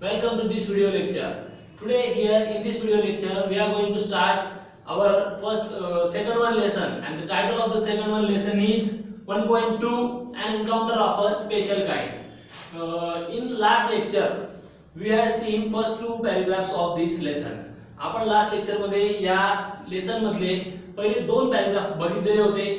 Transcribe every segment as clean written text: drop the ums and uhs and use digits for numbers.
Welcome to this video lecture. Today here in this video lecture we are going to start our second one lesson, and the title of the second one lesson is 1.2 An encounter of a special kind. In last lecture we had seen first two paragraphs of this lesson. आपण last lecture मध्ये या lesson मधले पहिले दोन paragraph बघितलेले होते.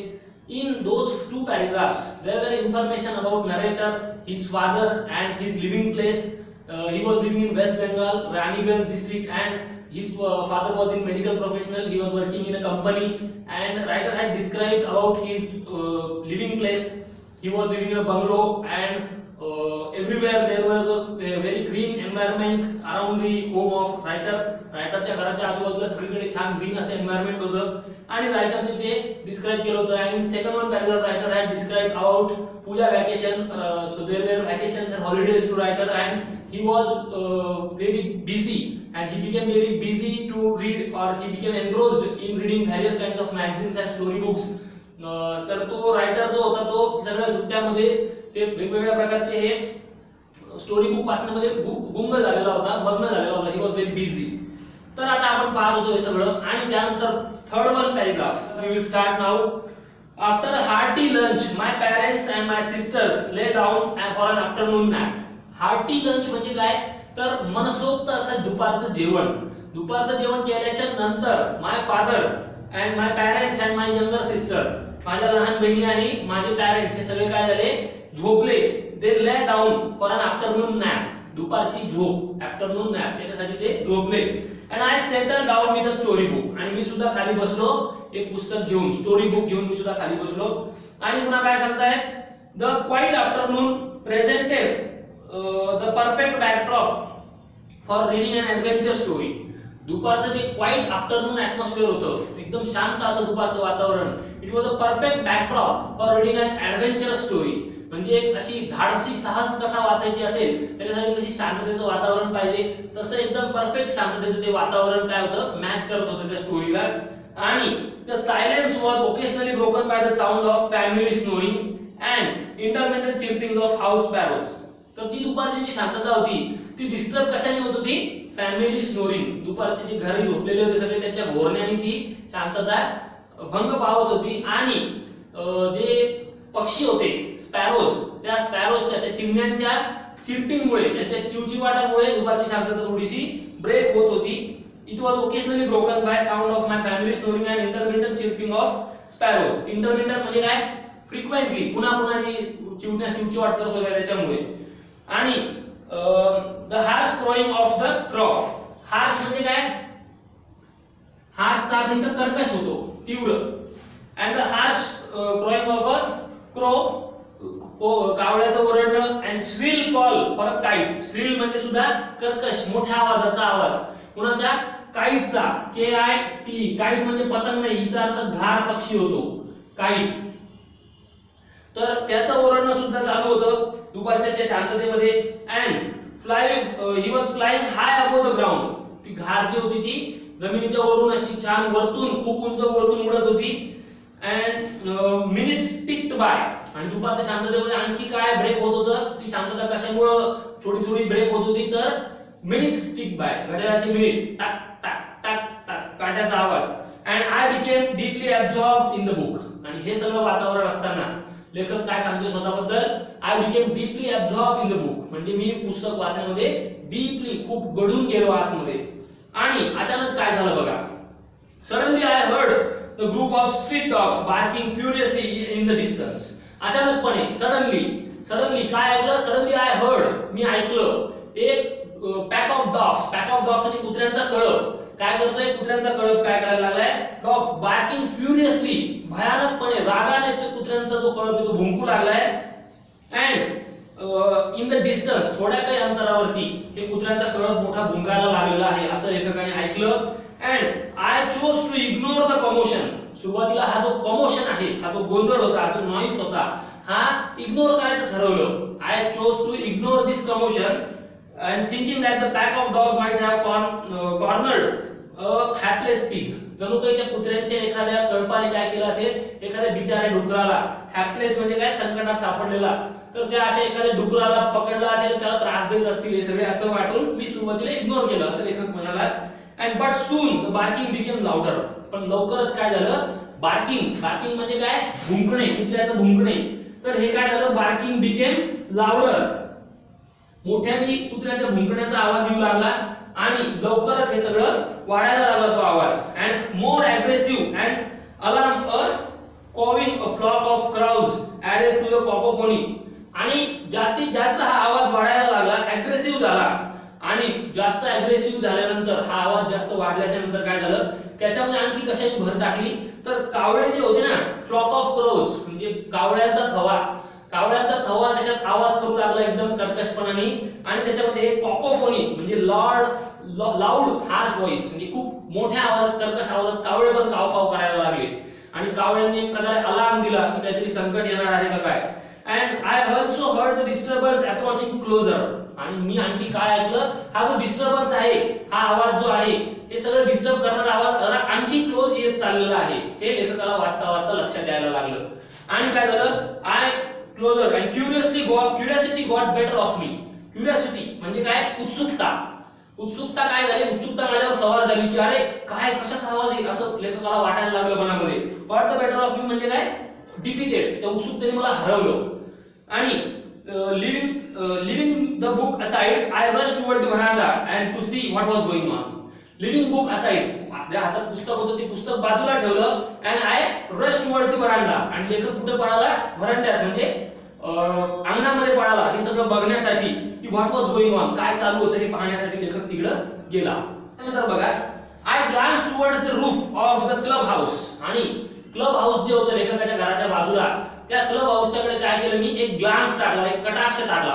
In those two paragraphs there were information about narrator, his father and his living place. He was living in West Bengal, Raniganj district, and his father was in medical professional. He was working in a company, and writer had described about his living place. He was living in a bungalow, and everywhere there was a very green environment around the home of writer. रायटरच्या घराच्या आजूबाजूला सगळीकडे छान green असं environment होतं आणि रायटरने ते describe केलं होतं. आणि in second one paragraph writer had described about puja vacation. So there were vacations and holidays to writer, and he was very busy, and he became very busy to read, or he became engrossed in reading various kinds of magazines and story books. तर तो writer जो होता तो सगळ्या सुट्ट्यामध्ये ते वेगवेगळ्या प्रकारचे हे स्टोरी बुक वाचण्यामध्ये गुंग झालेला होता, मग्न झालेला होता. He was very busy. तर आता आपण पाहत होतो हे सगळं, आणि त्यानंतर third one paragraph we will start now. After a hearty lunch my parents and my sisters lay down for an afternoon nap. Hearty lunch म्हणजे काय, तर मनसोक्त असं दुपारचं जेवण. दुपारचं जेवण केल्याच्या नंतर my father and my parents and my younger sister, माझ्या लहान बहिणी आणि माझे पेरेंट्स हे सगळे काय झाले, झोपले. They lay down for an afternoon nap, दुपारची झोप, आफ्टरनून नॅप, याच्यासाठी ते झोपले. And I settle down with a story book, आणि मी सुद्धा खाली बसलो एक पुस्तक घेऊन, स्टोरी बुक घेऊन मी सुद्धा खाली बसलो. आणि पुन्हा काय सांगतायत, the quiet afternoon presented the perfect backdrop for reading an adventure story. दुपारचं जे क्वाइट आफ्टरनून ॲटमॉस्फिअर होतं, एकदम शांत असं दुपारचं वातावरण, it was a perfect backdrop for reading an adventure story. म्हणजे एक अशी धाडसी साहस कथा वाचायची असेल त्याच्यासाठी कशी शांततेचं वातावरण पाहिजे, तसं एकदम परफेक्ट शांततेचं ते वातावरण काय होतं, मॅच करत होतं त्या स्टोरीला. आणि the silence was occasionally broken by the sound of family snoring and intermittent chirping of house sparrows. तर ती दुपारची जी शांतता होती ती डिस्टर्ब कशाने होत होती, फॅमिली स्नोरिंग. दुपारचे जे घरी झोपलेले होते सगळे त्यांच्या घोरण्याने ती शांतता भंग पावत होती. आणि जे पक्षी होते स्पॅरोज, त्या स्पॅरोजच्या, त्या चिमण्यांच्या चिर्पिंगमुळे, त्यांच्या चिवचिवाटामुळे दुपारची शांतता थोडीशी ब्रेक होत होती. It was occasionally broken by sound of my family snoring and intermittent chirping of sparrows. Intermittent म्हणजे काय, फ्रिक्वेंटली, पुन्हा पुन्हा चिवण्या चिवचिवाट करत होत्या त्याच्यामुळे. आणि the harsh crowing of the crow. Harsh म्हणजे काय, हार्शचा अर्थ इथं कर्कश होतो, तीव्र. And the harsh crowing of a crow, कावळ्याचं ओरडणं. And shrill call for a kite. Shrill म्हणजे सुद्धा कर्कश, मोठ्या आवाजाचा आवाज. कुणाचा, काइटचा, KIT. काइट म्हणजे पतंग नाही, इथं अर्थ घार पक्षी होतो, काइट. तर त्याचं ओरडणं सुद्धा चालू होतं दुपारच्या त्या शांततेमध्ये. And he was flying high above the ground. ती घार जी होती ती जमिनीच्या वरून अशी छान वरतून, खूप उंच वरतून उडत होती. And minutes ticked by. आणि दुपारच्या शांततेमध्ये आणखी काय ब्रेक होत होतं, ती शांतता कशामुळे थोडी थोडी ब्रेक होत होती, तर मिनिट्स टिक बाय, घड्याळाची मिनिट, टाक टाक टाक टाक, काट्याचा आवाज. And I became deeply absorb in the book. आणि हे सगळं वातावरण असताना लेखक काय सांगतो स्वतःबद्दल, I became deeply absorb in the book. म्हणजे मी पुस्तक वाचण्यामध्ये डीपली, खूप गढून गेलो आतमध्ये. आणि अचानक काय झालं बघा, suddenly I heard the group of street dogs barking furiously in the distance. अचानकपणे, सडनली काय ऐकलं, सडनली आय हर्ड, मी ऐकलं एक pack of dogs. Pack of dogs म्हणजे कुत्र्यांचा कळप. काय करतोय, कुत्र्यांचा कळप काय करायला लागलाय, डॉग्स बार्किंग फ्युरियसली, भयानकपणे, रागाने ते कुत्र्यांचा जो कळप आहे तो भुंकू लागलाय. अँड इन द डिस्टन्स, थोड्या काही अंतरावरती हे कुत्र्यांचा कळप मोठा भुंकायला लागलेला आहे असं लेखकाने ऐकलं. And I chose to ignore the commotion. सुरुवातीला हा जो कमोशन आहे, हा जो गोंधळ होता, हा जो नॉईज होता, हा इग्नोर करायचं ठरवलं. I chose to ignore this commotion and thinking that the pack of dogs might have cornered a hapless pig. जणू काही त्या कुत्र्यांच्या एखाद्या कळपाने काय केलं असेल, एखाद्या बिचाऱ्या डुकराला, हॅपलेस म्हणजे काय, संकटात सापडलेला, तर त्या अशा एखाद्या डुकराला पकडला असेल, त्याला त्रास देत असतील हे सगळे, असं वाटून मी सुरुवातीला इग्नोर केलं, असं लेखक म्हणाला. And but soon the barking became louder. पण लवकरच काय झालं, बार्किंग म्हणजे काय, भुंकणे, कुत्र्याचं भुंकणे. तर हे काय झालं, बार्किंग बिकेम लाउडर, मोठ्याने कुत्र्याच्या भुंकण्याचा आवाज येऊ लागला आणि लवकरच हे सगळं वाढायला लागला तो आवाज. And more aggressive and alarm a cawing a flock of crows added to the cacophony. आणि जास्तीत जास्त हा आवाज वाढायला लागला, अग्रेसिव्ह झाला, आणि जास्त अग्रेसिव्ह झाल्यानंतर हा आवाज जास्त वाढल्याच्या नंतर काय झालं, त्याच्यामध्ये आणखी कशाने भर टाकली, तर कावळे जे होते ना, फ्लॉक ऑफ क्राउज म्हणजे कावळ्यांचा थवा त्याच्यात आवाज करू लागला एकदम कर्कशपणाने. आणि त्याच्यामध्ये एक कॉकोफोनी म्हणजे लाऊड हार्श व्हॉइस म्हणजे खूप मोठ्या आवाजात, कर्कश आवाजात कावळे पण कावकाव करायला लागले. आणि कावळ्यांनी एक प्रकारे अलार्म दिला की काहीतरी संकट येणार आहे का काय. And I also heard the disturbance approaching closer. आणि मी आणखी काय ऐकलं, हा जो डिस्टर्बन्स आहे, हा आवाज जो आहे, हे सगळं डिस्टर्ब करणारा आवाज आणखी क्लोज येत चाललेला आहे, हे लेखकाला वाचता वाचता लक्षात यायला लागलं. आणि काय झालं, I closer and curiosity got better of me. Curiosity म्हणजे काय, उत्सुकता काय झाली, उत्सुकता माझ्यावर सवार झाली की अरे काय, कशाचा आवाज आहे, असं लेखकाला वाटायला लागलं मनामध्ये. गॉट द बेटर ऑफ मी म्हणजे काय, डिफिटेड, त्या उत्सुकतेने मला हरवलं. आणि leaving the book aside, I rushed toward the veranda and to see what was going on. Leaving book aside, ज्या हातात पुस्तक होतं ते पुस्तक बाजूला ठेवलं, and I rushed toward the veranda. आणि लेखक कुठे पळाला, व्हरांड्यात म्हणजे अंगणामध्ये पळाला, हे सगळं बघण्यासाठी की what was going on, काय चालू होतं हे पाहण्यासाठी लेखक तिकडे गेला. त्यानंतर बघा, I glanced towards the roof of the club house. आणि क्लब हाऊस जे होतं लेखकाच्या घराच्या बाजूला, त्या क्लब हाऊसच्याकडे काय केलं मी, एक ग्लान्स टाकला, एक कटाक्ष टाकला.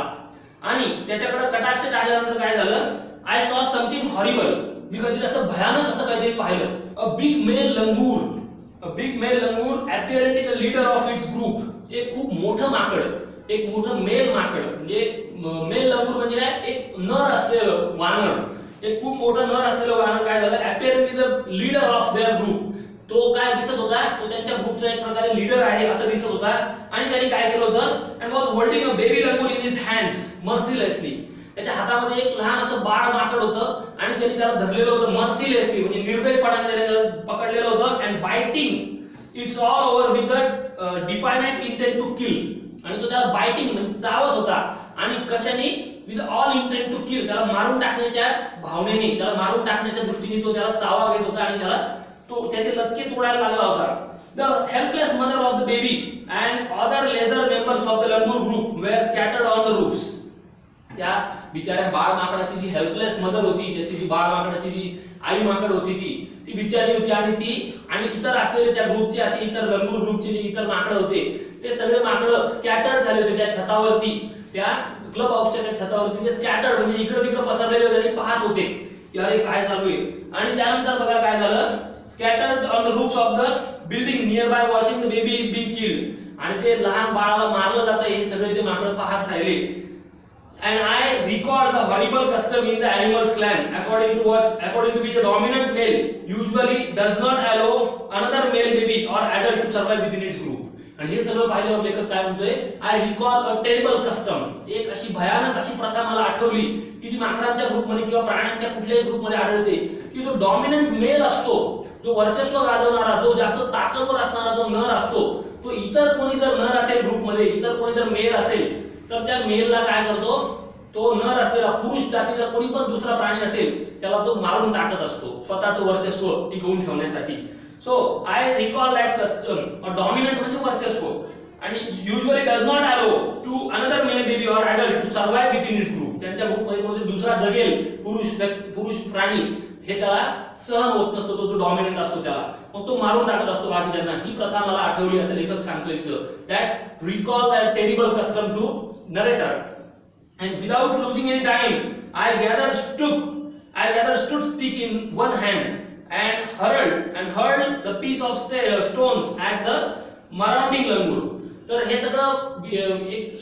आणि त्याच्याकडे कटाक्ष टाकल्यानंतर काय झालं, आय सॉ समथिंग हॉरिबल. मी काहीतरी असं भयानक असं काहीतरी पाहिलं. A big male langur appearing the leader of its group. एक खूप मोठं माकड, एक मोठं मेल माकड म्हणजे मेल लंगूर म्हणजे काय, एक नर असलेलं वानर, एक खूप मोठं नर असलेलं वानर काय झालं, appearing the leader of their group. तो काय दिसत होता, तो त्यांच्या ग्रुपचा एक प्रकारे लीडर आहे असं दिसत होता. आणि त्यांनी काय केलं होतं, and was holding a baby langur in his hands mercilessly. त्याच्या हातामध्ये एक लहान असं बाळ माकड होतं आणि त्यांनी त्याला धरलेलं होतं मर्सिलेसली म्हणजे निर्दयपणाने त्याला पकडलेलं होतं. And biting its all over with the definite intent to kill. आणि तो त्याला बायटिंग म्हणजे चावत होता. आणि कशाने, with all intent to kill, त्याला मारून टाकण्याच्या भावनेने, त्याला मारून टाकण्याच्या दृष्टीने तो त्याला चावा घेत होता आणि त्याला तो त्याचे लचके तोडायला लागला होता. The helpless mother of the baby and other lesser members of the langur group were scattered on the roofs. त्या बिचाऱ्या बाळ माकडाची जी हेल्पलेस मदर होती, त्याची जी बाळ माकडाची जी आई माकड होती, ती बिचारी होती. आणि इतर असलेले त्या ग्रुपचे, असे इतर लंगूर ग्रुपचे जे इतर माकड होते, ते सगळे माकड स्कॅटर्ड झाले होते त्या छतावरती, त्या क्लब हाऊसच्या त्या छतावरती. ते स्कॅटर्ड म्हणजे इकडे तिकडे पसरलेले होते आणि पाहत होते की अरे काय चालू आहे. आणि त्यानंतर बघा काय झालं, scattered on the roofs of the building nearby watching the baby is being killed. आणि ते लहान बाळाला मारलं जातं हे सगळे ते माकड पाहत राहिले. And I recall the horrible custom in the animals clan according to which a dominant male usually does not allow another male baby or adult to survive within its group. आणि हे सगळं पाहिल्यावर लेखक काय म्हणतोय, I recall a terrible custom. एक अशी भयानक अशी प्रथा मला आठवली की जी माकडांच्या ग्रुपमध्ये किंवा प्राण्यांच्या कुठल्याही ग्रुपमध्ये आढळते की जो डॉमिनंट मेल असतो, जो वर्चस्व गाजवणारा, जो जास्त ताकदवर असणारा जो नर असतो, तो इतर कोणी जर नर असेल ग्रुपमध्ये, इतर कोणी जर मेल असेल, तर त्या मेलला काय करतो, तो नर असलेला पुरुष जातीचा कोणी पण दुसरा प्राणी असेल त्याला तो मारून टाकत असतो स्वतःचं वर्चस्व टिकवून ठेवण्यासाठी. So I recall that custom. Dominant म्हणजे वर्चस्व. आणि usually does not allow to another male baby or adult to survive within its group. त्यांच्या ग्रुपमध्ये कोणतरी दुसरा जगेल पुरुष प्राणी हे त्याला सहन होत नसतो, तो जो डॉमिनंट असतो त्याला, मग तो मारून टाकत असतो बाकीच्यांना. ही प्रथा मला आठवली असं लेखक सांगतोय तिथं. That recall that terrible custom to narrator. And without losing any time, I gathered stood stick in one hand and hurled the piece of stones at the marauding langur. तर हे सगळं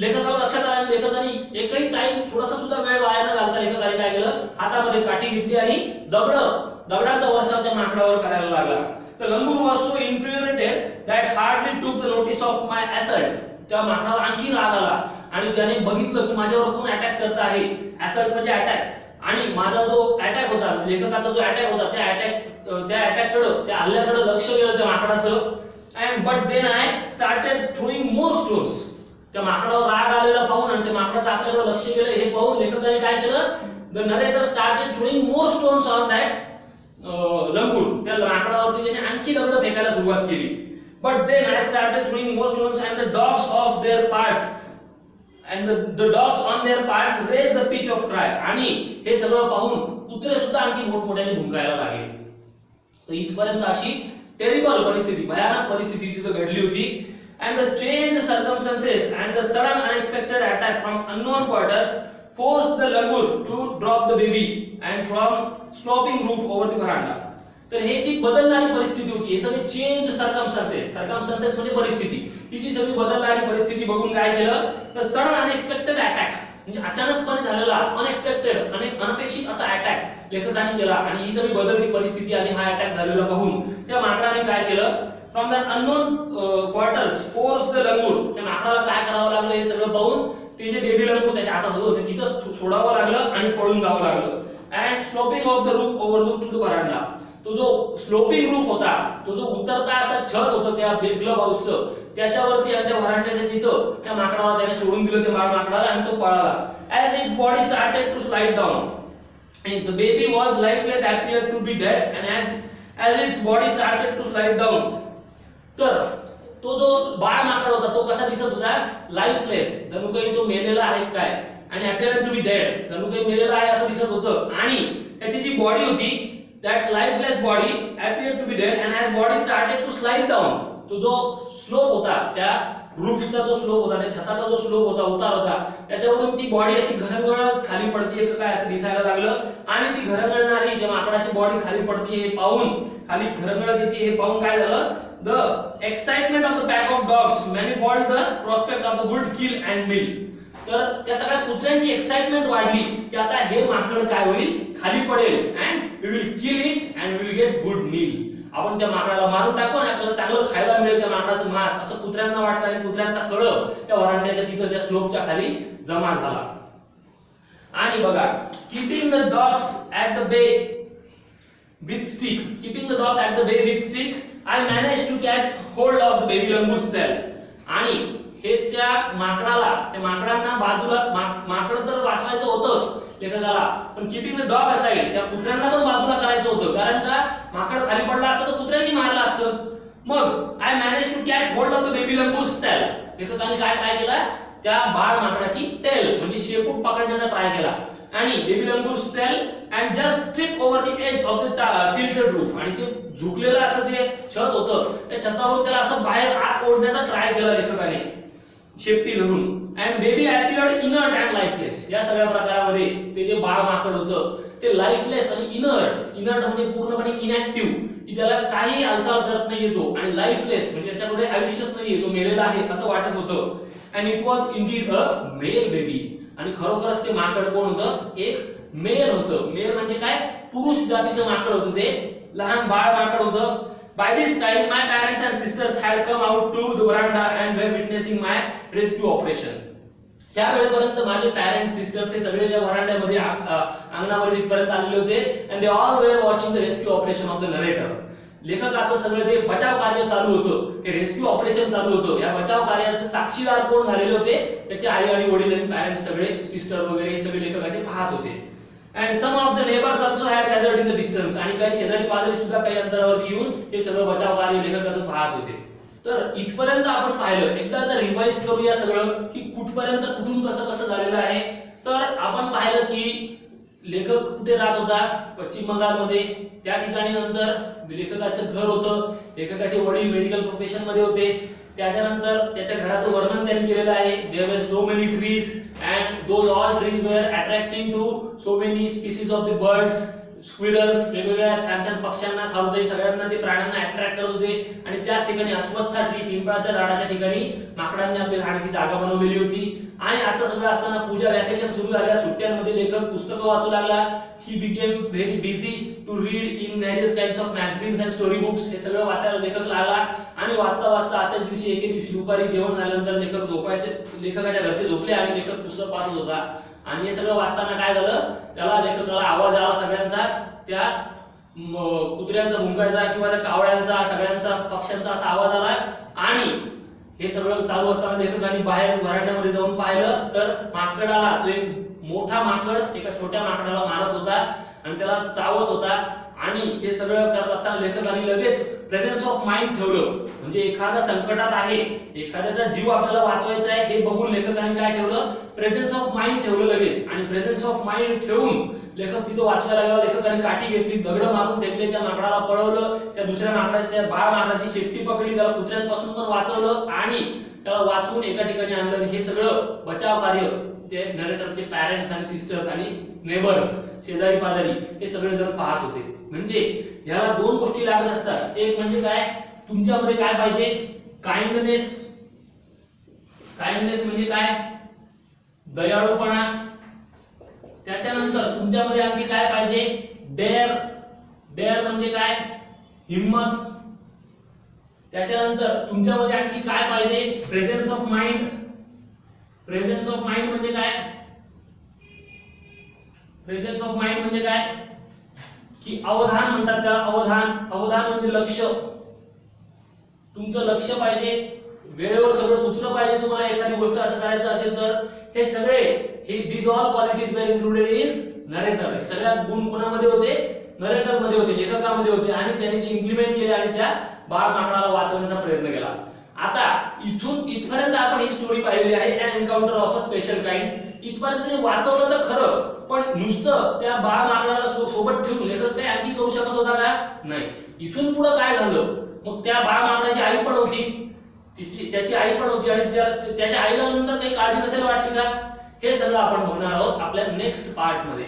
लेखकाला लक्षात आलं. लेखकाने एकही टाइम थोडासा सुद्धा वेळ वाया न घालता लेखकाने काय केलं, हातामध्ये काठी घेतली आणि दगडांचा वर्षाव त्या माकडावर करायला लागला. The langur was so infuriated that hardly took the notice of my assault. त्या माकडाला आणखी राग आला आणि त्याने बघितलं की माझ्यावर कोण अटॅक करत आहे. असॉल्ट म्हणजे अटॅक, आणि माझा जो अटॅक होता, लेखकाचा जो अटॅक होता, त्या अटॅककडे, त्या हल्ल्याकडे लक्ष गेलं त्या माकडाचं. And but then I started throwing more stones. त्या माकडावर राग आलेला पाहून आणि त्या माकडाचं आपल्याकडे लक्ष गेलं हे पाहून लेखकाने काय केलं, the narrator started throwing more stones on that langur. त्या माकडावरती त्याने आणखी दगड फेकायला सुरुवात केली. But then I started throwing more stones and the dogs of their parts and the dogs on their parts raised the pitch of cry. आणि हे सगळं पाहून कुत्रे सुद्धा आणखी मोठमोठ्याने भुंकायला लागले. तर इथपर्यंत अशी टेरिबल परिस्थिती, भयानक परिस्थिती तिथे घडली होती. And the changed circumstances and the sudden unexpected attack from unknown quarters forced the langur to drop the baby and from sloping roof over the veranda. तर हे जी बदलणारी परिस्थिती होती, हे सगळे चेंज सर्कमस्टन्सेस म्हणजे परिस्थिती, ही जी सगळी बदलणारी परिस्थिती बघून काय केलं, तर सडन अनएक्सपेक्टेड अटॅक म्हणजे अचानकपणे झालेला अनएक्सपेक्टेड आणि अनपेक्षित असा अटॅक लेखकाने केला. आणि ही सगळी बदलती परिस्थिती आणि हा अटॅक झालेला पाहून त्या माकडाने काय केलं, from the unknown quarters force the langur. त्या माकडाला काय करावं लागलं हे सगळं पाहून ते जे बेबी लंगूर त्याच्या हातात होतं तिथं सोडावं लागलं आणि पळून जावं लागलं. And sloping of the roof overlook to the veranda. तो जो स्लोपिंग रूफ होता, तो जो उतरता असा छत होतं त्या क्लब हाऊसचं, त्याच्यावरती आणि त्या व्हरांड्याच्या तिथं त्या माकडाला त्याने सोडून दिलं त्या बाळ माकडाला आणि तो पळाला. As its body started to slide down and the baby was lifeless, appeared to be dead, and as its body started to slide down, तर तो जो बाळ माकड होता तो कसा दिसत होता, लाईफलेस, जणू काही तो मेलेला आहे काय, आणि appeared to be dead, जणू काही मेलेला आहे असं दिसत होतं. आणि त्याची जी बॉडी होती, that lifeless body appeared to be dead, and as body started to slide down, तो जो स्लोप होता, त्या रूफचा जो स्लोप होता, त्या छताचा जो स्लोप होता, उतार होता, त्याच्यावरून ती बॉडी अशी घरंगळत खाली पडते का काय असं दिसायला लागलं. आणि ती घरंगळणारी त्या माकडाची बॉडी खाली पडते हे पाहून, खाली घरंगळत येते हे पाहून काय झालं, the excitement of the pack of dogs manifold the prospect of the good kill and meal. तर त्या सगळ्या कुत्र्यांची एक्साइटमेंट वाढली की आता हे माकड काय होईल, खाली पडेल, and we will kill it and we will get good meal. आपण त्या माकडाला मारून टाकू आणि आपल्याला चांगलं खायला मिळेल त्या माकडाचं मांस, असं कुत्र्यांना वाटलं. आणि कुत्र्यांचा कळप त्या व्हरांड्याच्या तिथं त्या स्लोपच्या खाली जमा झाला. आणि बघा, keeping the dogs at the bay with stick, I manage to catch hold of the baby langurs tail. आणि हे त्या माकडांना बाजूला, माकड तर वाचवायचं होतंच लेखकाला, पण कीपिंग द डॉग असाइड, त्या कुत्र्यांना पण बाजूला करायचं होतं, कारण का माकड खाली पडला असतं तर कुत्र्यांनी मारलं असतं. मग I manage to catch hold of the baby langurs tail. लेखकाने काय ट्राय केला, त्या बाळ माकडाची टेल म्हणजे शेपूट पकडण्याचा ट्राय केला. आणि baby langurs tail and just trip over the edge of the tilted roof. आणि ते झुकलेलं असं जे छत होतं, त्या छतावरून त्याला असं बाहेर आत ओढण्याचा ट्राय केला लेखकाने शेपटी धरून. And baby appeared inert and lifeless. या सगळ्या प्रकारामध्ये ते जे बाळ माकड होतं ते लाईफलेस आणि इनर्ट म्हणजे पूर्णपणे इनॅक्टिव्ह, की त्याला काही हालचाल करत नाहीये तो, आणि लाईफलेस म्हणजे त्याच्याकडे आयुष्यच नाहीये, तो मेलेला आहे असं वाटत होतं. And it was indeed a male baby. आणि खरोखरच ते माकड कोण होतं, एक मेल होतं. मेल म्हणजे काय, पुरुष जातीचं माकड होतं, ते लहान बाळ माकड होतं. By this time, my parents and sisters had come out to the veranda and were witnessing my rescue operation. ह्या वेळेपर्यंत माझे पॅरेंट्स, सिस्टर्स हे सगळे त्या व्हरांड्यामध्ये अंगणामध्ये इथपर्यंत आलेले होते. and they all were watching the rescue operation of the narrator. लेखकाचं सगळं जे बचाव कार्य चालू होतं, हे रेस्क्यू ऑपरेशन चालू होतं, या बचाव कार्याचे साक्षीदार कोण झालेले होते, त्याचे आई आणि वडील आणि पॅरेंट्स सगळे, सिस्टर वगैरे हे सगळे लेखकाचे पाहत होते. And some of the neighbors also had gathered in the distance. आणि काही शेजारी पाजारी सुद्धा काही अंतरावरती येऊन हे सगळं बचाव कार्य लेखकाचं पाहत होते. तर इथपर्यंत आपण पाहिलं. एकदा आता रिवाइज करूया सगळं की कुठपर्यंत कुठून कसं कसं झालेलं आहे. तर आपण पाहिलं की लेखक कुठे राहत होता, पश्चिम बंगालमध्ये. त्या ठिकाणी नंतर लेखकाचं घर होतं, लेखकाचे वडील मेडिकल प्रोफेशन मध्ये होते. त्याच्यानंतर त्याच्या घराचं वर्णन त्यांनी केलेलं आहे. There were so many trees and those all trees were attracting to so many species of the birds. Squirrels, वेगवेगळ्या छान छान पक्ष्यांना खात होते, सगळ्यांना ते प्राण्यांना अट्रॅक्ट करत होते आणि त्याच ठिकाणी अश्वत्था ट्री, पिंपळाच्या झाडाच्या ठिकाणी माकडांनी आपली राहण्याची जागा बनवलेली होती. आणि असं सगळं असताना पूजा वॅकेशन सुरू झाल्या, सुट्ट्यांमध्ये लेखक पुस्तकं वाचू लागला. He became very busy to read in various kinds of magazines and story books. हे सगळं वाचायला लेखक लागला आणि वाचता वाचता अशाच दिवशी एके दिवशी दुपारी जेवण झाल्यानंतर लेखकाच्या घरचे झोपले आणि लेखक पुस्तक वाचत होता. आणि हे सगळं वाचताना काय झालं, त्याला लेखकाला आवाज आला सगळ्यांचा, त्या कुत्र्यांचा भुंकायचा किंवा त्या कावळ्यांचा, सगळ्यांचा पक्ष्यांचा असा आवाज आला. आणि हे सगळं चालू असताना लेखकाने बाहेर व्हरांड्यामध्ये जाऊन पाहिलं तर माकडाला, तो एक मोठा माकड एका छोट्या माकडाला मारत होता आणि त्याला चावत होता. आणि हे सगळं करत असताना लेखकाने लगेच प्रेझेन्स ऑफ माइंड ठेवलं. म्हणजे एखादा संकटात आहे, एखाद्याचा जीव आपल्याला वाचवायचा आहे हे बघून लेखकाने काय ठेवलं, प्रेझेन्स ऑफ माइंड ठेवलं लगेच. आणि प्रेझेन्स ऑफ माइंड ठेवून लेखक तिथं वाचवायला गेला. लेखकाने काठी घेतली, दगड मारून फेकले, त्या माकडाला पळवलं, त्या दुसऱ्या माकडाच्या बाळ माकडाची शेपटी पकडली, त्याला कुत्र्यांपासून पण वाचवलं आणि त्याला वाचवून एका ठिकाणी आणलं. हे सगळं बचाव कार्य ते नरेटरचे पॅरेंट्स आणि सिस्टर्स आणि नेबर्स, शेजारी पाजारी हे सगळे जण पाहत होते. म्हणजे ह्याला दोन गोष्टी लागत असतात. एक म्हणजे काय, तुमच्यामध्ये काय पाहिजे, काइंडनेस. काइंडनेस म्हणजे काय, दयाळूपणा. त्याच्यानंतर तुमच्यामध्ये आणखी काय पाहिजे, डेअर. डेअर म्हणजे काय, हिम्मत. त्याच्यानंतर तुमच्यामध्ये आणखी काय पाहिजे, presence of mind. Presence of mind म्हणजे काय, प्रेझेन्स ऑफ माइंड म्हणजे काय की अवधान म्हणतात त्याला, अवधान. अवधान म्हणजे लक्ष. तुमचं लक्ष पाहिजे, वेळेवर सगळं सुचलं पाहिजे तुम्हाला. एखादी गोष्ट असं करायचं असेल तर हे सगळे, हे this all qualities were included in narrator. हे सगळ्या गुण कोणामध्ये होते, नरेटर मध्ये होते, लेखकामध्ये होते. आणि त्यांनी ते इम्प्लिमेंट केले आणि त्या बाळ माकडाला वाचवण्याचा प्रयत्न केला. आता इथून इथपर्यंत आपण ही स्टोरी पाहिलेली आहे, an encounter of a special kind. इथपर्यंत ते वाचवलं तर खरं, पण नुसतं त्या बाळ माकडाला सोबत ठेवून लेखक काही आणखी करू शकत होता का, नाही. इथून पुढे काय झालं, मग त्या बाळ माकडाची आई पण होती, त्याची आई पण होती आणि त्याच्या आईला नंतर काही काळजी नसेल वाटली का, हे सगळं आपण बघणार आहोत आपल्या नेक्स्ट पार्ट मध्ये.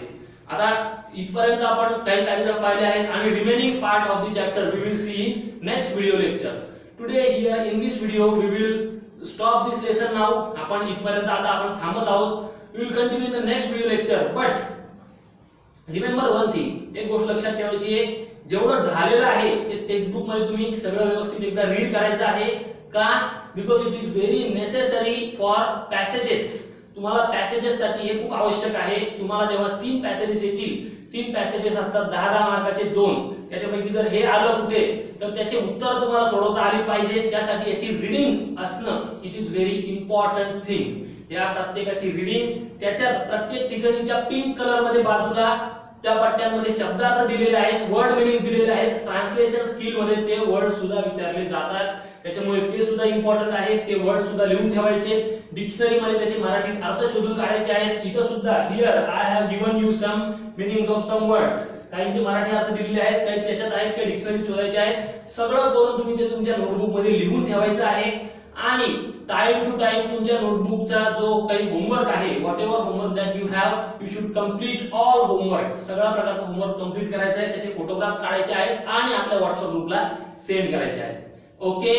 आता इथपर्यंत आपण काही पॅराग्राफ पाहिले आहेत आणि remaining part of the chapter we will see in next video lecture. Today here in this video we will stop this lesson now. आपण इथपर्यंत आता आपण थांबत आहोत. We will continue in the next video lecture. But remember one thing, एक गोष्ट लक्षात ठेवायची आहे, जेवढं झालेलं आहे ते टेक्स्ट बुक मध्ये तुम्ही सगळं व्यवस्थित एकदा रीड करायचं आहे. का, because it is very necessary for passages. तुम्हाला पॅसेजेस साठी हे खूप आवश्यक आहे. तुम्हाला जेव्हा सीन पॅसेजेस येतील, सीन पॅसेजेस असतात 10 मार्काचे 2, त्याच्यापैकी जर हे आलं कुठे तर त्याचे उत्तर तुम्हाला सोडवता आली पाहिजे. त्यासाठी याची रीडिंग असणं it is very important thing. या प्रत्येकाची रीडिंग, त्याच्यात प्रत्येक ठिकाणी त्या पिंक कलर मध्ये बाजूला त्या पट्ट्यांमध्ये शब्दार्थ दिलेले आहेत, वर्ड मिनिंग दिलेले आहेत. ट्रान्सलेशन स्किल मध्ये ते वर्ड सुद्धा विचारले जातात, त्याच्यामुळे ते सुद्धा इम्पॉर्टंट आहे. ते वर्ड सुद्धा लिहून ठेवायचे. डिक्शनरी मध्ये त्याचे मराठी अर्थ शोधून काढायचे आहेत. इथं सुद्धा here I have given you some meanings of some words. काहींचे मराठी अर्थ दिलेले आहेत, काही त्याच्यात आहेत, काही डिक्शनरी शोधायचे आहेत. सगळं करून तुम्ही ते तुमच्या नोटबुक मध्ये लिहून ठेवायचं आहे. आणि टाइम टू टाइम तुमच्या नोटबुकचा जो काही होमवर्क आहे, what ever homework that you have, you should complete all homework. सगळ्या प्रकारचा होमवर्क कंप्लीट करायचा आहे, त्याचे फोटोग्राफ्स काढायचे आहेत आणि आपल्या व्हॉट्सअप ग्रुपला सेंड करायचे आहेत. Okay,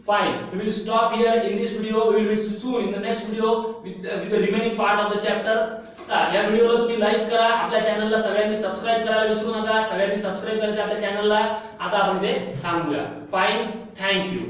fine. We will stop here in this video. We will meet soon in the next video with the remaining part of the chapter. या व्हिडिओला तुम्ही लाईक करा, आपल्या चॅनलला सगळ्यांनी सबस्क्राइब करायला विसरू नका. सगळ्यांनी सबस्क्राइब करायचं आपल्या चॅनलला. आता आपण इथे थांबूया. Fine, thank you.